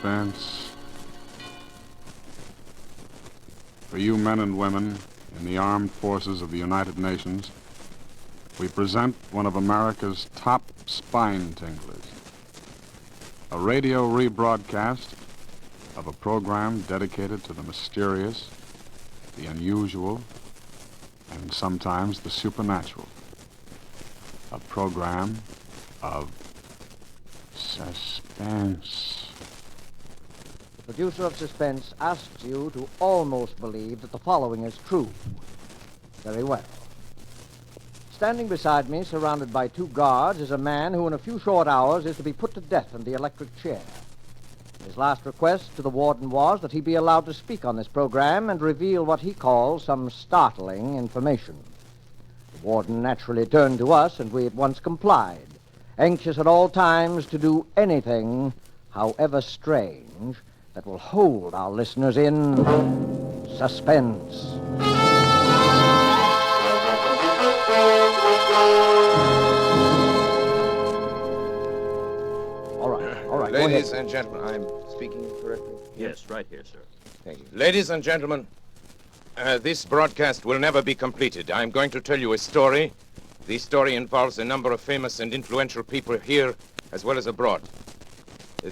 Suspense. For you men and women in the armed forces of the United Nations, we present one of America's top spine tinglers. A radio rebroadcast of a program dedicated to the mysterious, the unusual, and sometimes the supernatural. A program of suspense. The producer of Suspense asks you to almost believe that the following is true. Very well. Standing beside me, surrounded by two guards, is a man who in a few short hours is to be put to death in the electric chair. His last request to the warden was that he be allowed to speak on this program and reveal what he calls some startling information. The warden naturally turned to us, and we at once complied, anxious at all times to do anything, however strange, that will hold our listeners in suspense. All right. Ladies and gentlemen, I'm speaking correctly? Yes, right here, sir. Thank you. Ladies and gentlemen, this broadcast will never be completed. I'm going to tell you a story. The story involves a number of famous and influential people here as well as abroad.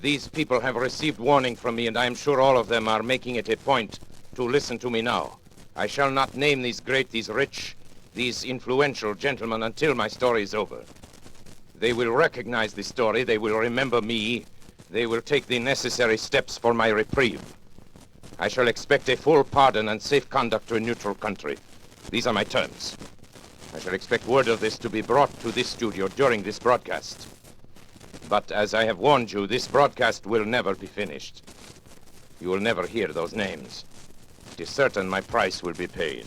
These people have received warning from me, and I am sure all of them are making it a point to listen to me now. I shall not name these great, these rich, these influential gentlemen until my story is over. They will recognize the story, they will remember me, they will take the necessary steps for my reprieve. I shall expect a full pardon and safe conduct to a neutral country. These are my terms. I shall expect word of this to be brought to this studio during this broadcast. But as I have warned you, this broadcast will never be finished. You will never hear those names. It is certain my price will be paid.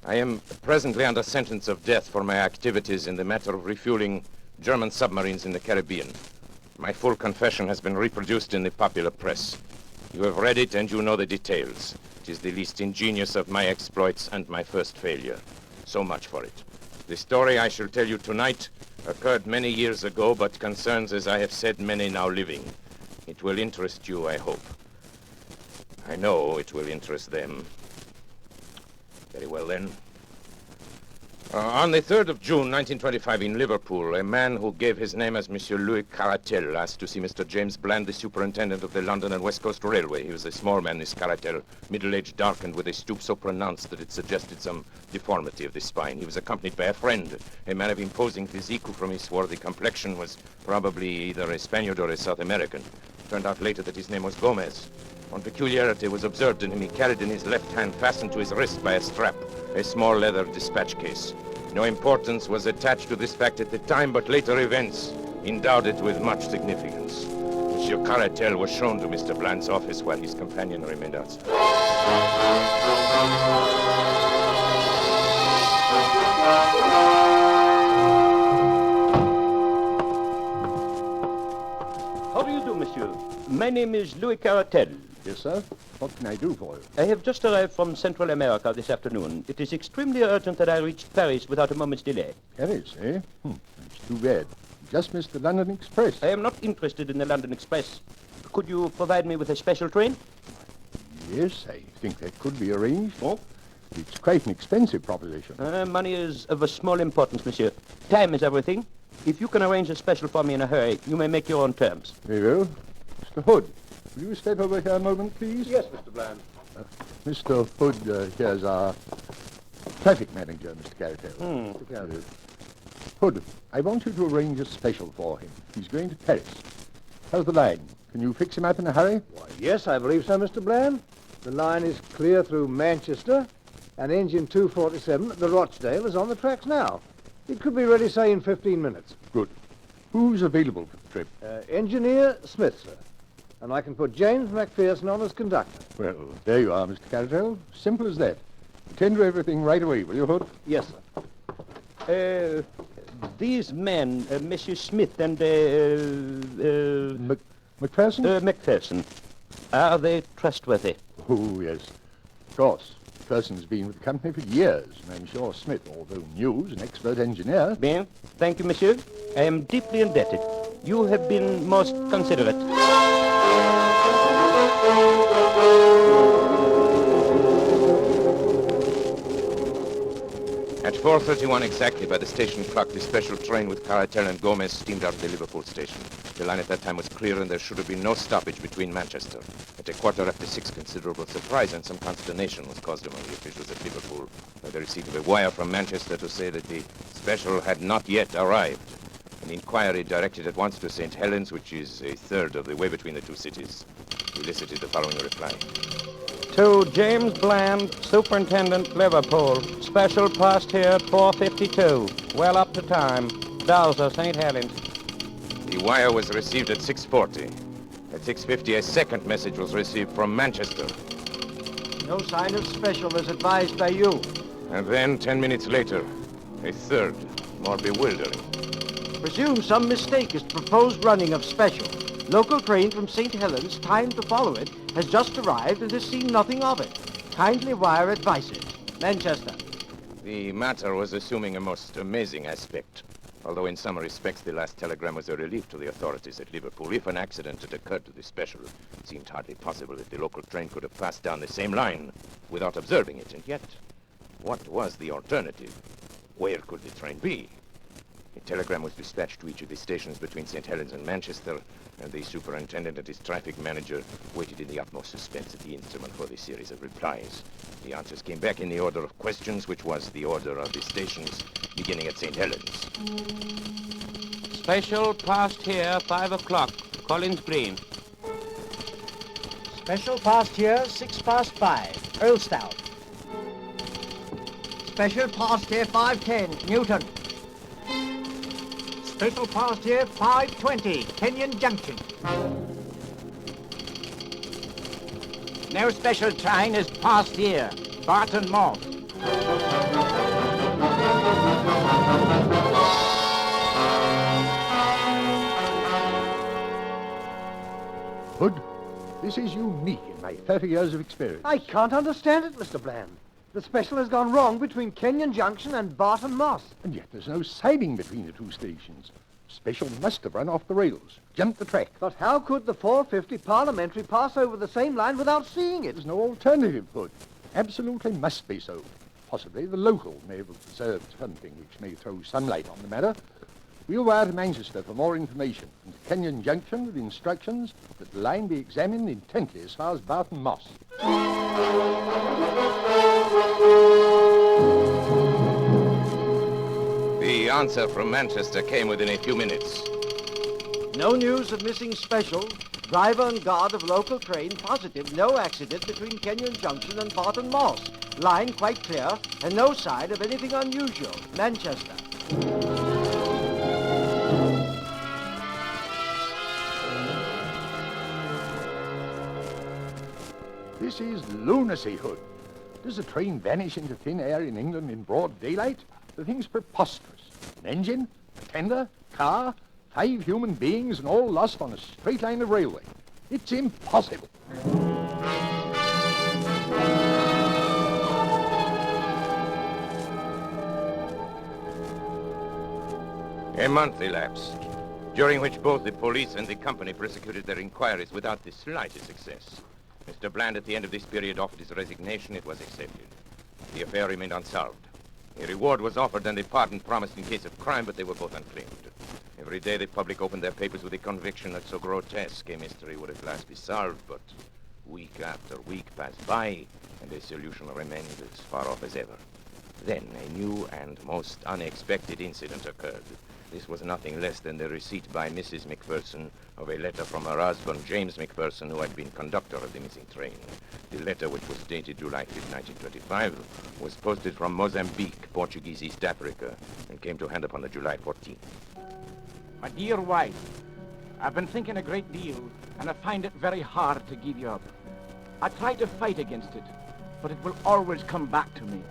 I am presently under sentence of death for my activities in the matter of refueling German submarines in the Caribbean. My full confession has been reproduced in the popular press. You have read it and you know the details. It is the least ingenious of my exploits and my first failure. So much for it. The story I shall tell you tonight occurred many years ago, but concerns, as I have said, many now living. It will interest you, I hope. I know it will interest them. Very well, then. On the 3rd of June, 1925, in Liverpool, a man who gave his name as Monsieur Louis Caratel asked to see Mr. James Bland, the superintendent of the London and West Coast Railway. He was a small man, this Caratel, middle-aged, darkened, with a stoop so pronounced that it suggested some deformity of the spine. He was accompanied by a friend, a man of imposing physique who, from his swarthy complexion, was probably either a Spaniard or a South American. It turned out later that his name was Gomez. One peculiarity was observed in him. He carried in his left hand, fastened to his wrist by a strap, a small leather dispatch case. No importance was attached to this fact at the time, but later events endowed it with much significance. Monsieur Caratel was shown to Mr. Bland's office while his companion remained outside. How do you do, monsieur? My name is Louis Caratel. Yes, sir. What can I do for you? I have just arrived from Central America this afternoon. It is extremely urgent that I reach Paris without a moment's delay. Paris, eh? That's too bad. Just missed the London Express. I am not interested in the London Express. Could you provide me with a special train? Yes, I think that could be arranged. Oh? It's quite an expensive proposition. Money is of a small importance, monsieur. Time is everything. If you can arrange a special for me in a hurry, you may make your own terms. Very well. Mr. Hood, will you step over here a moment, please? Yes, Mr. Bland. Mr. Hood, here's our traffic manager, Mr. Caratel. Mr. Caratel. Hood, I want you to arrange a special for him. He's going to Paris. How's the line? Can you fix him up in a hurry? Why, yes, I believe so, Mr. Bland. The line is clear through Manchester, and engine 247 at the Rochdale is on the tracks now. It could be ready, say, in 15 minutes. Good. Who's available for the trip? Engineer Smith, sir. And I can put James McPherson on as conductor. Well, there you are, Mr. Caratel. Simple as that. Attend to everything right away, will you, Hood? Yes, sir. These men, Monsieur Smith and, McPherson? McPherson, are they trustworthy? Oh, yes. Of course. McPherson's been with the company for years, and I'm sure Smith, although new, is an expert engineer. Bien. Thank you, monsieur. I am deeply indebted. You have been most considerate. 4:31 exactly by the station clock, the special train with Caratel and Gomez steamed out of the Liverpool station. The line at that time was clear and there should have been no stoppage between Manchester. At 6:15, considerable surprise and some consternation was caused among the officials at Liverpool by the receipt of a wire from Manchester to say that the special had not yet arrived. An inquiry directed at once to St. Helens, which is a third of the way between the two cities, elicited the following reply. To James Bland, Superintendent, Liverpool. Special post here at 4:52. Well up to time. Dowser, St. Helens. The wire was received at 6:40. At 6:50, a second message was received from Manchester. No sign of special as advised by you. And then, 10 minutes later, a third, more bewildering. Presume some mistake is proposed running of special. Local train from St. Helens, time to follow it, has just arrived and has seen nothing of it. Kindly wire advices. Manchester. The matter was assuming a most amazing aspect. Although in some respects the last telegram was a relief to the authorities at Liverpool. If an accident had occurred to the special, it seemed hardly possible that the local train could have passed down the same line without observing it. And yet, what was the alternative? Where could the train be? A telegram was dispatched to each of the stations between St. Helens and Manchester, and the superintendent and his traffic manager waited in the utmost suspense at the instrument for the series of replies. The answers came back in the order of questions, which was the order of the stations, beginning at St. Helens. Special past here, 5 o'clock. Collins Green. Special past here, 5:06, Earlstown. Special past here, 5:10, Newton. Special past here, 5:20, Kenyon Junction. No special train is past here, Barton Moss. Hood, this is unique in my 30 years of experience. I can't understand it, Mr. Bland. The special has gone wrong between Kenyon Junction and Barton Moss. And yet there's no siding between the two stations. Special must have run off the rails, jumped the track. But how could the 450 Parliamentary pass over the same line without seeing it? There's no alternative, Hood. Absolutely must be so. Possibly the local may have observed something which may throw some light on the matter. We'll wire to Manchester for more information, and to Kenyon Junction with instructions that the line be examined intently as far as Barton Moss. The answer from Manchester came within a few minutes. No news of missing special. Driver and guard of local train positive no accident between Kenyon Junction and Barton Moss. Line quite clear and no sign of anything unusual. Manchester. This is lunacy, Hood. Does a train vanish into thin air in England in broad daylight? The thing's preposterous. An engine, a tender, car, 5 human beings, and all lost on a straight line of railway. It's impossible. A month elapsed, during which both the police and the company prosecuted their inquiries without the slightest success. Mr. Bland, at the end of this period, offered his resignation. It was accepted. The affair remained unsolved. A reward was offered and a pardon promised in case of crime, but they were both unclaimed. Every day the public opened their papers with the conviction that so grotesque a mystery would at last be solved, but week after week passed by, and a solution remained as far off as ever. Then a new and most unexpected incident occurred. This was nothing less than the receipt by Mrs. McPherson of a letter from her husband, James McPherson, who had been conductor of the missing train. The letter, which was dated July 5, 1925, was posted from Mozambique, Portuguese East Africa, and came to hand upon the July 14th. My dear wife, I've been thinking a great deal, and I find it very hard to give you up. I try to fight against it, but it will always come back to me.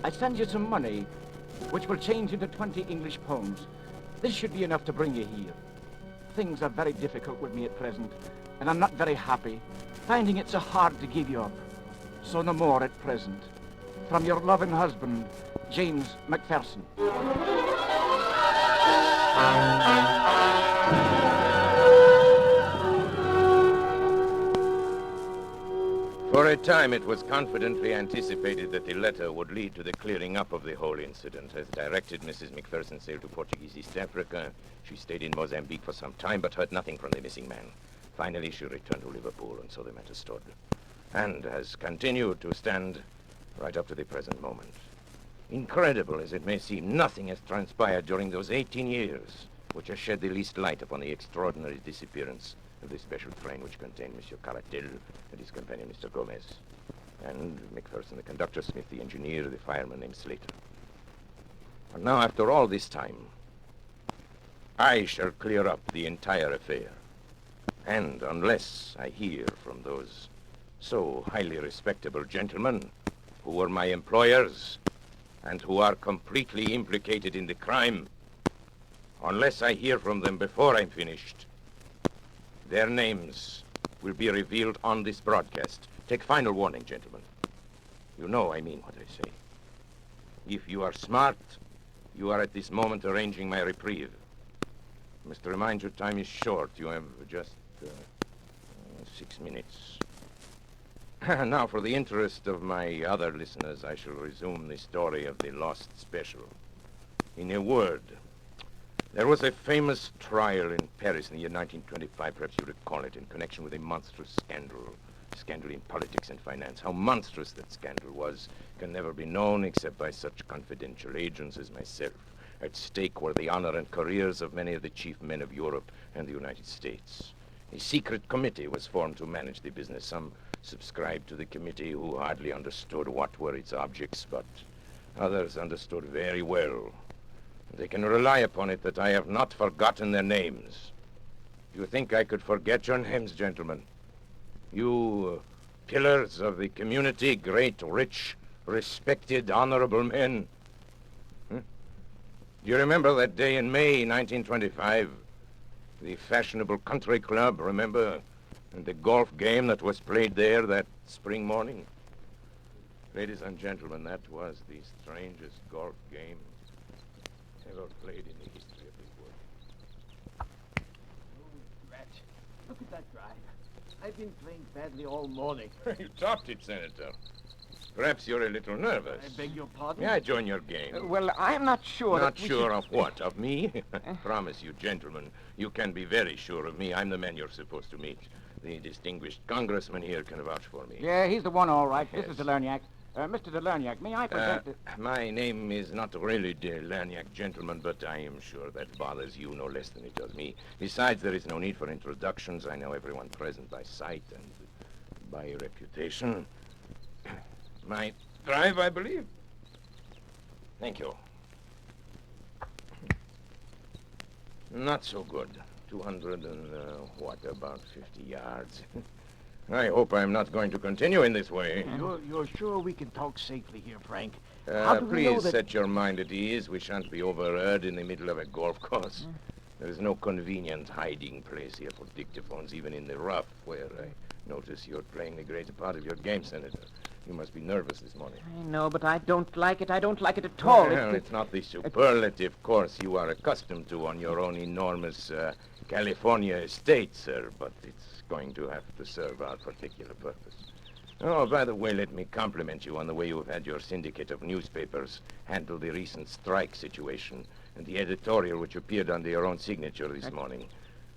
I send you some money, which will change into 20 English pounds. This should be enough to bring you here. Things are very difficult with me at present, and I'm not very happy, finding it so hard to give you up. So no more at present. From your loving husband, James McPherson. For a time, it was confidently anticipated that the letter would lead to the clearing up of the whole incident. As directed, Mrs. McPherson sailed to Portuguese East Africa. She stayed in Mozambique for some time, but heard nothing from the missing man. Finally, she returned to Liverpool, and so the matter stood. And has continued to stand right up to the present moment. Incredible as it may seem, nothing has transpired during those 18 years which has shed the least light upon the extraordinary disappearance of the special train which contained Monsieur Caratel and his companion, Mr. Gomez. And McPherson, the conductor, Smith, the engineer, the fireman named Slater. And now, after all this time, I shall clear up the entire affair. And unless I hear from those so highly respectable gentlemen who were my employers and who are completely implicated in the crime, unless I hear from them before I'm finished, their names will be revealed on this broadcast. Take final warning, gentlemen. You know I mean what I say. If you are smart, you are at this moment arranging my reprieve. I must remind you, time is short. You have just 6 minutes. Now, for the interest of my other listeners, I shall resume the story of the lost special. In a word, there was a famous trial in Paris in the year 1925, perhaps you recall it, in connection with a monstrous scandal in politics and finance. How monstrous that scandal was can never be known except by such confidential agents as myself. At stake were the honor and careers of many of the chief men of Europe and the United States. A secret committee was formed to manage the business. Some subscribed to the committee who hardly understood what were its objects, but others understood very well. They can rely upon it that I have not forgotten their names. Do you think I could forget your names, gentlemen? You pillars of the community, great, rich, respected, honorable men. Do you remember that day in May 1925? The fashionable country club, remember? And the golf game that was played there that spring morning? Ladies and gentlemen, that was the strangest golf game ever played in the history of the world. Rat, look at that drive. I've been playing badly all morning. You topped it, Senator. Perhaps you're a little nervous. I beg your pardon? May I join your game? Well, I'm not sure Not that we sure should- of what? Of me? Promise you, gentlemen, you can be very sure of me. I'm the man you're supposed to meet. The distinguished congressman here can vouch for me. Yeah, he's the one, all right. This Yes. is Delerniak. Mr. Delerniak, may I present... My name is not really de Lerniak, gentlemen, but I am sure that bothers you no less than it does me. Besides, there is no need for introductions. I know everyone present by sight and by reputation. My drive, I believe. Thank you. Not so good. 200 and, about 50 yards. I hope I'm not going to continue in this way. You're sure we can talk safely here, Frank? How do we know Please that... set your mind at ease. We shan't be overheard in the middle of a golf course. There is no convenient hiding place here for dictaphones, even in the rough, where I notice you're playing the greater part of your game, Senator. You must be nervous this morning. I know, but I don't like it. I don't like it at all. Well, it's not the superlative course you are accustomed to on your own enormous California estate, sir, but it's going to have to serve our particular purpose. Oh, by the way, let me compliment you on the way you have had your syndicate of newspapers handle the recent strike situation and the editorial which appeared under your own signature this morning.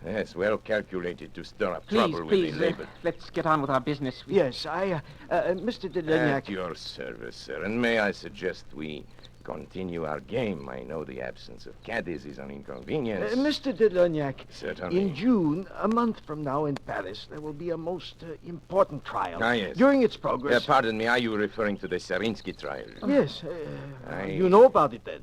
Yes, well calculated to stir up trouble with the labor. Let's get on with our business. Yes, Mr. Delerniak... At your service, sir. And may I suggest we continue our game? I know the absence of caddies is an inconvenience. Mr. Delerniak, Certainly. in June, a month from now in Paris, there will be a most important trial. Ah, yes. During its progress... Pardon me, are you referring to the Serinsky trial? Yes, I- you know about it then.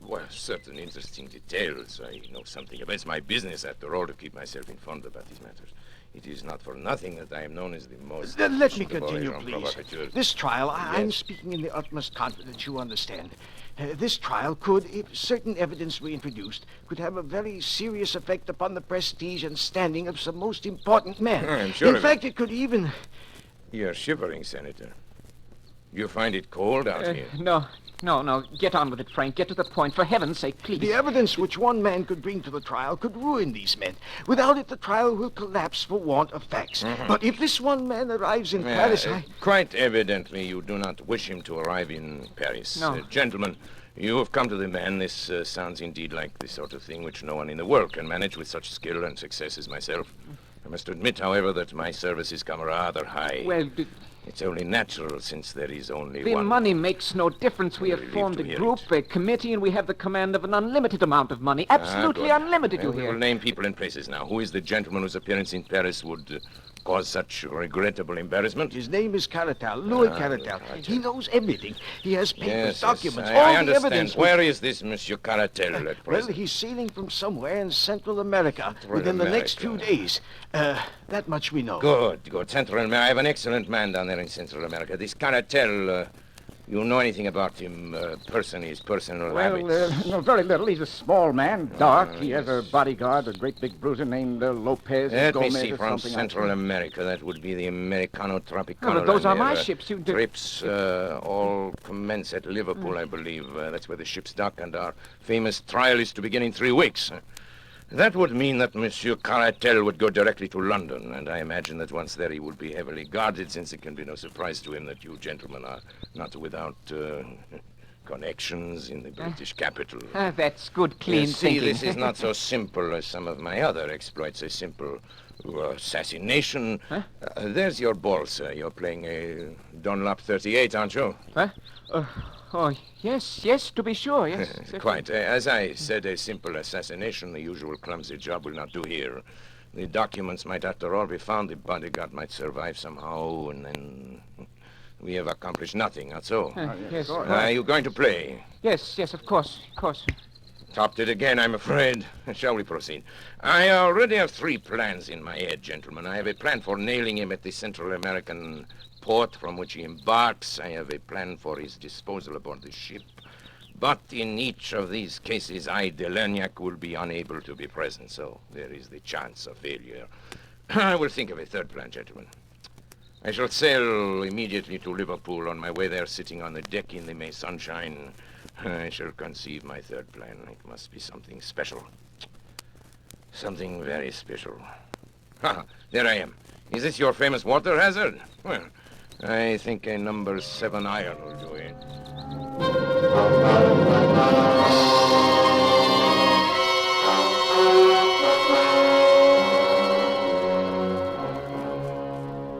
Well, certain interesting details. I know something about it. It's my business, after all, to keep myself informed about these matters. It is not for nothing that I am known as the most... Let me efficient of all continue, agents please. provocateurs. This trial, I'm Yes. speaking in the utmost confidence, you understand. This trial could, if certain evidence were introduced, could have a very serious effect upon the prestige and standing of some most important men. I'm sure In of fact, it could even... You're shivering, Senator. You find it cold out here? No, No, get on with it, Frank. Get to the point. For heaven's sake, please. The evidence which one man could bring to the trial could ruin these men. Without it, the trial will collapse for want of facts. But if this one man arrives in Paris, Quite evidently, you do not wish him to arrive in Paris. No. Gentlemen, you have come to the man. This sounds indeed like the sort of thing which no one in the world can manage with such skill and success as myself. I must admit, however, that my services come rather high. Well, It's only natural, since there is only the one. money makes no difference. We have Relieved formed to a hear group, a committee, and we have the command of an unlimited amount of money. Absolutely Good. unlimited, Well, you we hear. will name people and places now. Who is the gentleman whose appearance in Paris would cause such regrettable embarrassment? his name is Caratal, Louis Caratal. He knows everything. He has papers, documents, I all the understand. evidence. Where is this Monsieur Caratel at Well, present? he's sailing from somewhere in Central America Central within the next few America. days. That much we know. Good. Central America. I have an excellent man down there in Central America. This Caratel, you know anything about him personally, his personal habits? No, very little. He's a small man, dark. He has a bodyguard, a great big bruiser named Lopez or Let Gomez me see, or from something Central like America, that would be the Americano Tropicano. but those are and my their, ships. You Trips all commence at Liverpool, I believe. That's where the ships dock, and our famous trial is to begin in 3 weeks. That would mean that Monsieur Caratel would go directly to London, and I imagine that once there he would be heavily guarded, since it can be no surprise to him that you gentlemen are not without connections in the British capital. That's good, clean See, thinking. this is not so simple as some of my other exploits. A simple assassination. There's your ball, sir. You're playing a Dunlop 38, aren't you? Huh? Oh, yes, to be sure, yes. Quite. As I said, a simple assassination, the usual clumsy job, will not do here. The documents might, after all, be found. The bodyguard might survive somehow, and then we have accomplished nothing, not so. Yes, Are you going to play? yes, of course. Topped it again, I'm afraid. Shall we proceed? I already have 3 plans in my head, gentlemen. I have a plan for nailing him at the Central American port from which he embarks. I have a plan for his disposal aboard the ship. But in each of these cases, I, Delerniac, will be unable to be present, so there is the chance of failure. I will think of a 3rd plan, gentlemen. I shall sail immediately to Liverpool. On my way there, sitting on the deck in the May sunshine, I shall conceive my 3rd plan. It must be something special. Something very special. There I am. Is this your famous water hazard? Well, I think a number 7 iron will do it.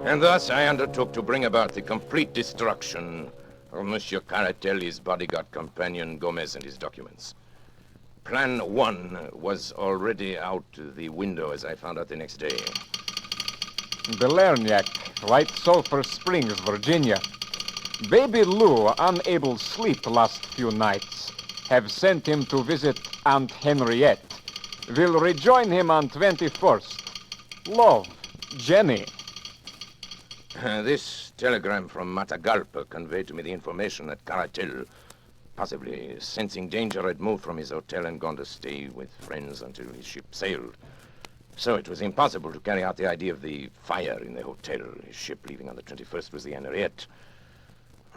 And thus I undertook to bring about the complete destruction of Monsieur Caratel, his bodyguard companion, Gomez, and his documents. Plan 1 was already out the window, as I found out the next day. Delerniac, White Sulphur Springs, Virginia. Baby Lou, unable sleep last few nights, have sent him to visit Aunt Henriette. Will rejoin him on 21st. Love, Jenny. This telegram from Matagalpa conveyed to me the information that Caratel, possibly sensing danger, had moved from his hotel and gone to stay with friends until his ship sailed. So it was impossible to carry out the idea of the fire in the hotel. His ship leaving on the 21st was the Henriette.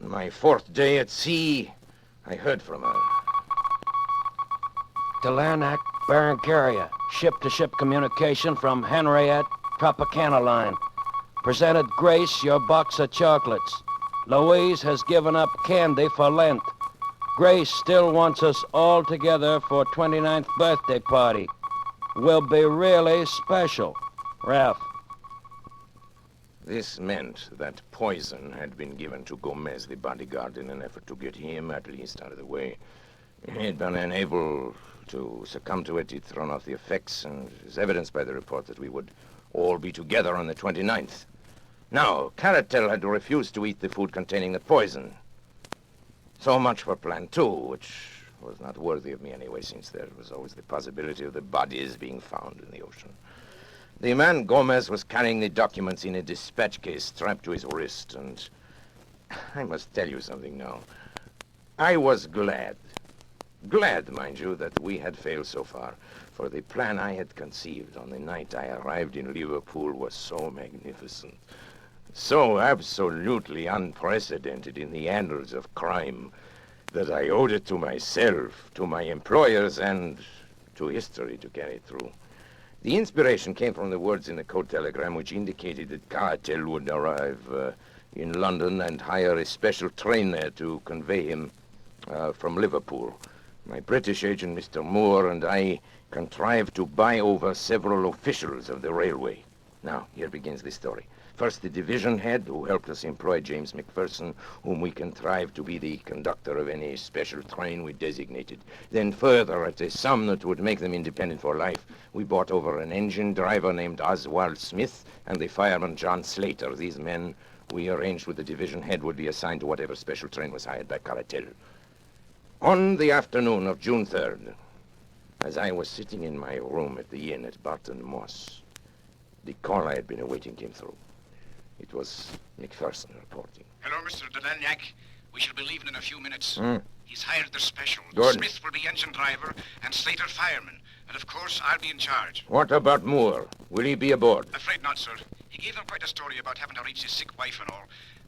On my 4th day at sea, I heard from her. Delernac, Barrancaria. Ship-to-ship communication from Henriette, Tropicana line. Presented Grace your box of chocolates. Louise has given up candy for Lent. Grace still wants us all together for 29th birthday party. Will be really special. Ralph. This meant that poison had been given to Gomez, the bodyguard, in an effort to get him, at least, out of the way. He had been unable to succumb to it. He'd thrown off the effects, and it is evidenced by the report that we would all be together on the 29th. Now, Caratel had refused to eat the food containing the poison. So much for Plan 2, which was not worthy of me anyway, since there was always the possibility of the bodies being found in the ocean. The man Gomez was carrying the documents in a dispatch case strapped to his wrist, and I must tell you something now. I was glad, mind you, that we had failed so far, for the plan I had conceived on the night I arrived in Liverpool was so magnificent, so absolutely unprecedented in the annals of crime, that I owed it to myself, to my employers, and to history to carry it through. The inspiration came from the words in the code telegram which indicated that Caratel would arrive in London and hire a special train there to convey him from Liverpool. My British agent, Mr. Moore, and I contrived to buy over several officials of the railway. Now, here begins the story. First, the division head, who helped us employ James McPherson, whom we contrived to be the conductor of any special train we designated. Then further, at a sum that would make them independent for life, we bought over an engine driver named Oswald Smith and the fireman John Slater. These men, we arranged with the division head, would be assigned to whatever special train was hired by Caratel. On the afternoon of June 3rd, as I was sitting in my room at the inn at Barton Moss, the call I had been awaiting came through. It was McPherson reporting. Hello, Mr. Delanyak. We shall be leaving in a few minutes. He's hired the special. Good. Smith will be engine driver and Slater fireman. And of course, I'll be in charge. What about Moore? Will he be aboard? Afraid not, sir. He gave them quite a story about having to reach his sick wife and all.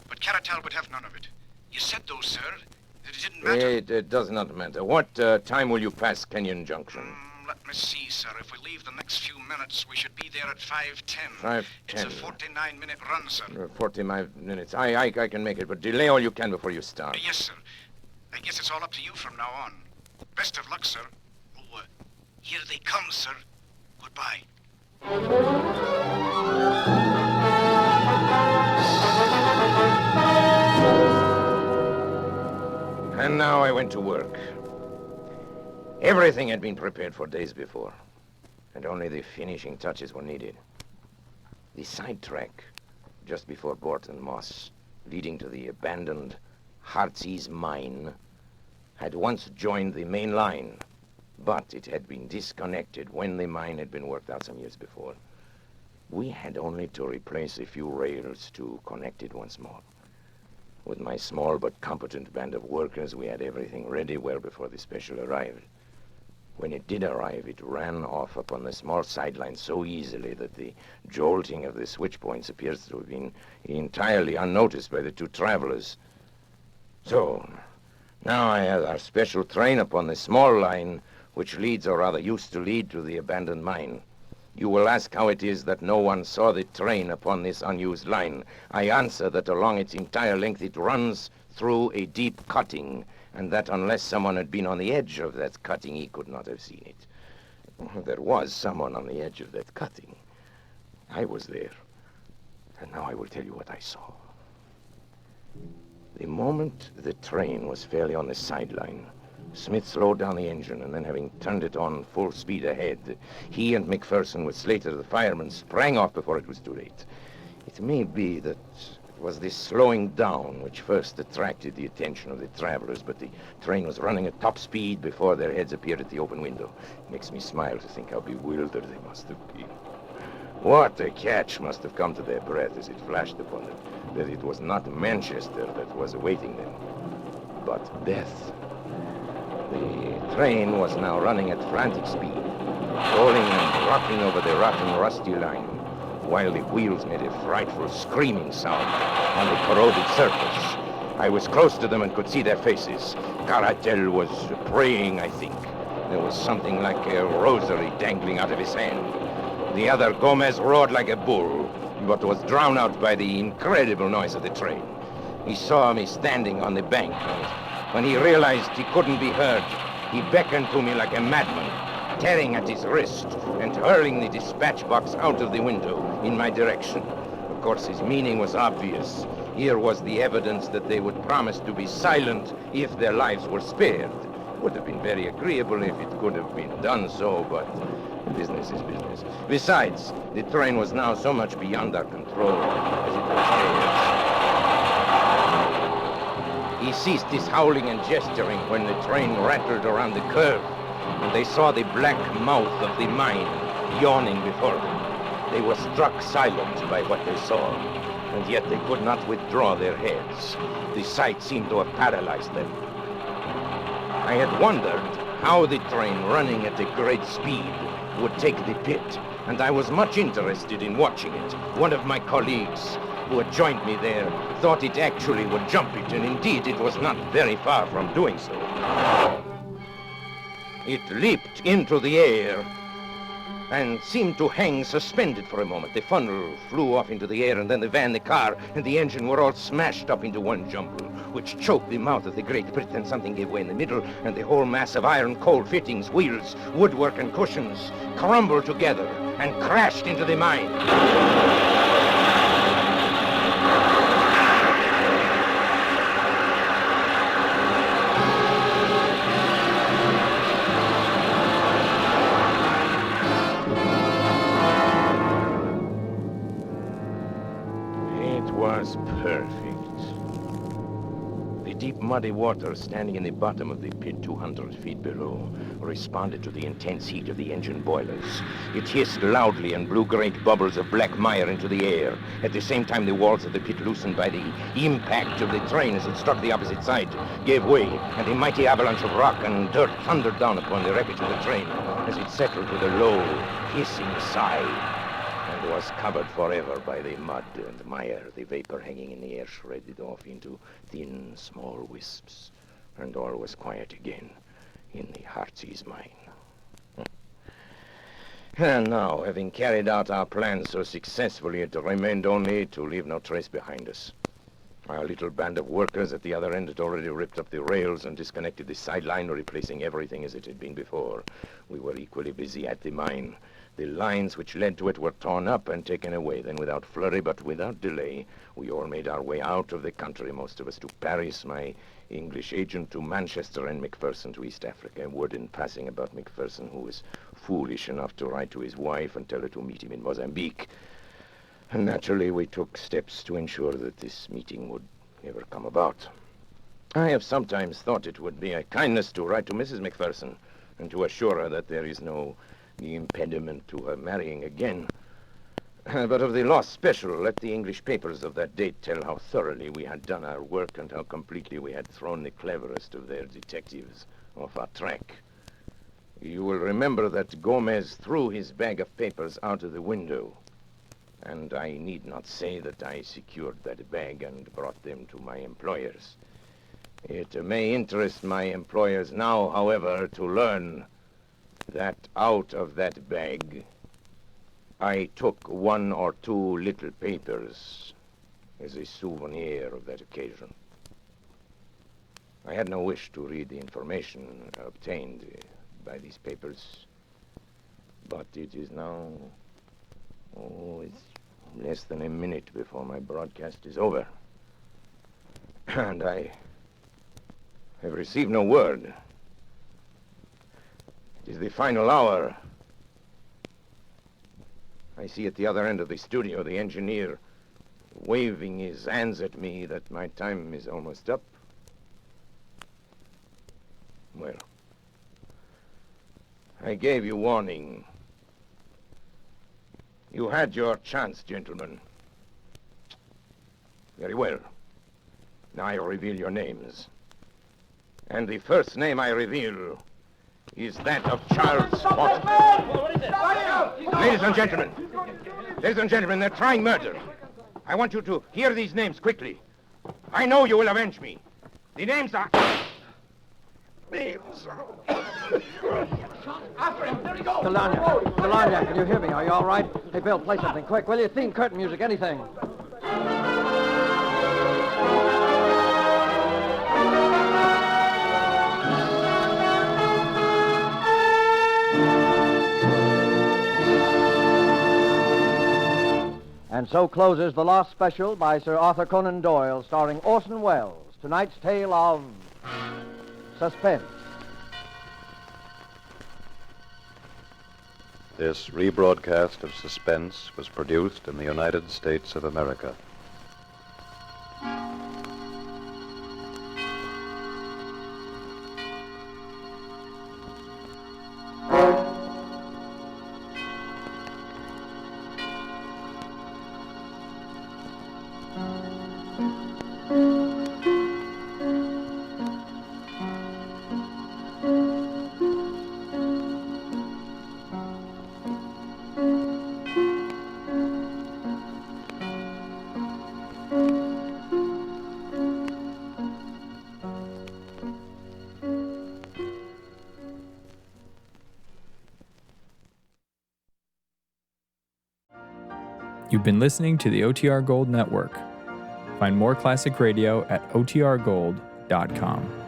But Caratal would have none of it. You said, though, sir, that it didn't matter. It does not matter. What time will you pass Kenyon Junction? Let me see, sir. If we leave the next few minutes, we should be there at 5:10. 5:10. It's a 49-minute run, sir. 45 minutes. I can make it, but delay all you can before you start. Yes, sir. I guess it's all up to you from now on. Best of luck, sir. Oh, here they come, sir. Goodbye. And now I went to work. Everything had been prepared for days before, and only the finishing touches were needed. The side track, just before Barton Moss, leading to the abandoned Heartsease mine, had once joined the main line, but it had been disconnected when the mine had been worked out some years before. We had only to replace a few rails to connect it once more. With my small but competent band of workers, we had everything ready well before the special arrived. When it did arrive, it ran off upon the small sideline so easily that the jolting of the switch points appears to have been entirely unnoticed by the two travelers. So, now I have our special train upon the small line which leads, or rather used to lead, to the abandoned mine. You will ask how it is that no one saw the train upon this unused line. I answer that along its entire length it runs through a deep cutting, and that unless someone had been on the edge of that cutting, he could not have seen it. There was someone on the edge of that cutting. I was there. And now I will tell you what I saw. The moment the train was fairly on the sideline, Smith slowed down the engine, and then having turned it on full speed ahead, he and McPherson with Slater, the fireman, sprang off before it was too late. It may be that it was this slowing down which first attracted the attention of the travelers, but the train was running at top speed before their heads appeared at the open window. It makes me smile to think how bewildered they must have been. What a catch must have come to their breath as it flashed upon them, that it was not Manchester that was awaiting them, but death. The train was now running at frantic speed, rolling and rocking over the rotten, rusty line, while the wheels made a frightful screaming sound on the corroded surface. I was close to them and could see their faces. Caratel was praying, I think. There was something like a rosary dangling out of his hand. The other, Gomez, roared like a bull, but was drowned out by the incredible noise of the train. He saw me standing on the bank, and when he realized he couldn't be heard, he beckoned to me like a madman, tearing at his wrist and hurling the dispatch box out of the window in my direction. Of course, his meaning was obvious. Here was the evidence that they would promise to be silent if their lives were spared. It would have been very agreeable if it could have been done so, but business is business. Besides, the train was now so much beyond our control as it was theirs. He ceased his howling and gesturing when the train rattled around the curve, and they saw the black mouth of the mine yawning before them. They were struck silent by what they saw, and yet they could not withdraw their heads. The sight seemed to have paralyzed them. I had wondered how the train running at a great speed would take the pit, and I was much interested in watching it. One of my colleagues, who had joined me there thought it actually would jump it, and indeed it was not very far from doing so. It leaped into the air and seemed to hang suspended for a moment. The funnel flew off into the air, and then the van, the car, and the engine were all smashed up into one jumble, which choked the mouth of the Great Britain. Something gave way in the middle, and the whole mass of iron, coal fittings, wheels, woodwork, and cushions crumbled together and crashed into the mine. Was perfect. The deep muddy water standing in the bottom of the pit 200 feet below responded to the intense heat of the engine boilers. It hissed loudly and blew great bubbles of black mire into the air. At the same time, the walls of the pit, loosened by the impact of the train as it struck the opposite side, gave way, and a mighty avalanche of rock and dirt thundered down upon the wreckage of the train as it settled with a low, hissing sigh. Was covered forever by the mud and mire. The vapor hanging in the air shredded off into thin, small wisps, and all was quiet again in the Heartsease mine. And now, having carried out our plan so successfully, it remained only to leave no trace behind us. Our little band of workers at the other end had already ripped up the rails and disconnected the sideline, replacing everything as it had been before. We were equally busy at the mine. The lines which led to it were torn up and taken away. Then, without flurry but without delay, we all made our way out of the country, most of us to Paris, my English agent to Manchester, and McPherson to East Africa. Word in passing about McPherson, who was foolish enough to write to his wife and tell her to meet him in Mozambique. And naturally, we took steps to ensure that this meeting would never come about. I have sometimes thought it would be a kindness to write to Mrs. McPherson and to assure her that there is no impediment to her marrying again. But of the lost special, let the English papers of that date tell how thoroughly we had done our work and how completely we had thrown the cleverest of their detectives off our track. You will remember that Gomez threw his bag of papers out of the window, and I need not say that I secured that bag and brought them to my employers. It may interest my employers now, however, to learn that out of that bag, I took one or two little papers as a souvenir of that occasion. I had no wish to read the information obtained by these papers, but it is now, it's less than a minute before my broadcast is over. And I have received no word. It is the final hour. I see at the other end of the studio the engineer waving his hands at me that my time is almost up. Well, I gave you warning. You had your chance, gentlemen. Very well. Now I reveal your names. And the first name I reveal is that of Charles Watson. Ladies and gentlemen, they're trying murder. I want you to hear these names quickly. I know you will avenge me. The names are... After him! There he goes! Delania, can you hear me? Are you all right? Hey, Bill, play something quick, will you? Theme, curtain music, anything. And so closes the Lost Special by Sir Arthur Conan Doyle, starring Orson Welles. Tonight's tale of suspense. This rebroadcast of Suspense was produced in the United States of America. You've been listening to the OTR Gold Network. Find more classic radio at otrgold.com.